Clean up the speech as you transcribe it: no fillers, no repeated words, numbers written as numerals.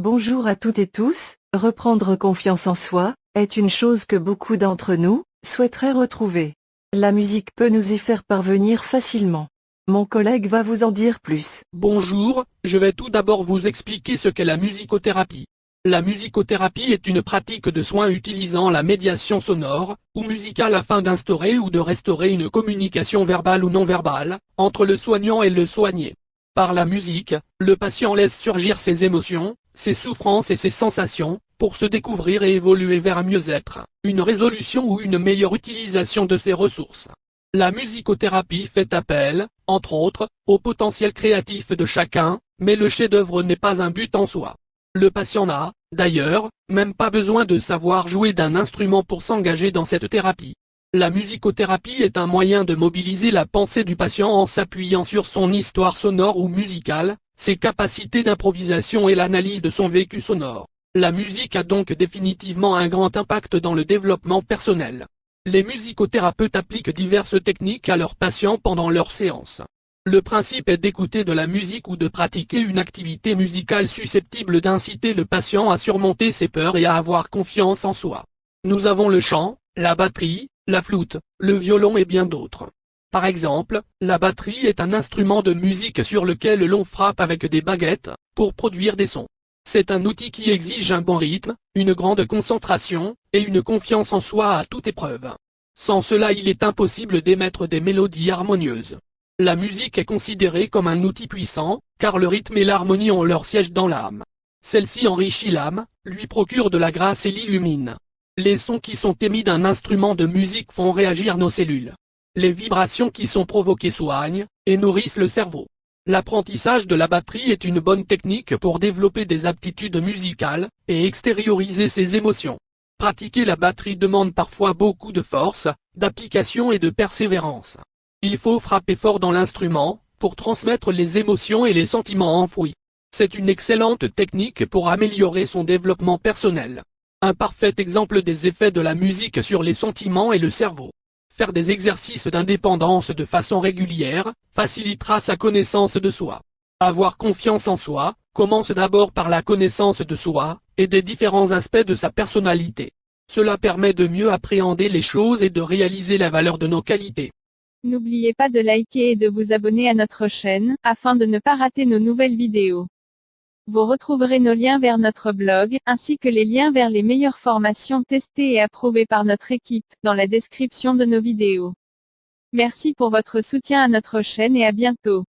Bonjour à toutes et tous, reprendre confiance en soi est une chose que beaucoup d'entre nous souhaiteraient retrouver. La musique peut nous y faire parvenir facilement. Mon collègue va vous en dire plus. Bonjour, je vais tout d'abord vous expliquer ce qu'est la musicothérapie. La musicothérapie est une pratique de soins utilisant la médiation sonore ou musicale afin d'instaurer ou de restaurer une communication verbale ou non verbale entre le soignant et le soigné. Par la musique, le patient laisse surgir ses émotions, ses souffrances et ses sensations, pour se découvrir et évoluer vers un mieux-être, une résolution ou une meilleure utilisation de ses ressources. La musicothérapie fait appel, entre autres, au potentiel créatif de chacun, mais le chef-d'œuvre n'est pas un but en soi. Le patient n'a, d'ailleurs, même pas besoin de savoir jouer d'un instrument pour s'engager dans cette thérapie. La musicothérapie est un moyen de mobiliser la pensée du patient en s'appuyant sur son histoire sonore ou musicale, ses capacités d'improvisation et l'analyse de son vécu sonore. La musique a donc définitivement un grand impact dans le développement personnel. Les musicothérapeutes appliquent diverses techniques à leurs patients pendant leurs séances. Le principe est d'écouter de la musique ou de pratiquer une activité musicale susceptible d'inciter le patient à surmonter ses peurs et à avoir confiance en soi. Nous avons le chant, la batterie, la flûte, le violon et bien d'autres. Par exemple, la batterie est un instrument de musique sur lequel l'on frappe avec des baguettes, pour produire des sons. C'est un outil qui exige un bon rythme, une grande concentration, et une confiance en soi à toute épreuve. Sans cela il est impossible d'émettre des mélodies harmonieuses. La musique est considérée comme un outil puissant, car le rythme et l'harmonie ont leur siège dans l'âme. Celle-ci enrichit l'âme, lui procure de la grâce et l'illumine. Les sons qui sont émis d'un instrument de musique font réagir nos cellules. Les vibrations qui sont provoquées soignent, et nourrissent le cerveau. L'apprentissage de la batterie est une bonne technique pour développer des aptitudes musicales, et extérioriser ses émotions. Pratiquer la batterie demande parfois beaucoup de force, d'application et de persévérance. Il faut frapper fort dans l'instrument, pour transmettre les émotions et les sentiments enfouis. C'est une excellente technique pour améliorer son développement personnel. Un parfait exemple des effets de la musique sur les sentiments et le cerveau. Faire des exercices d'indépendance de façon régulière, facilitera sa connaissance de soi. Avoir confiance en soi, commence d'abord par la connaissance de soi, et des différents aspects de sa personnalité. Cela permet de mieux appréhender les choses et de réaliser la valeur de nos qualités. N'oubliez pas de liker et de vous abonner à notre chaîne, afin de ne pas rater nos nouvelles vidéos. Vous retrouverez nos liens vers notre blog, ainsi que les liens vers les meilleures formations testées et approuvées par notre équipe, dans la description de nos vidéos. Merci pour votre soutien à notre chaîne et à bientôt.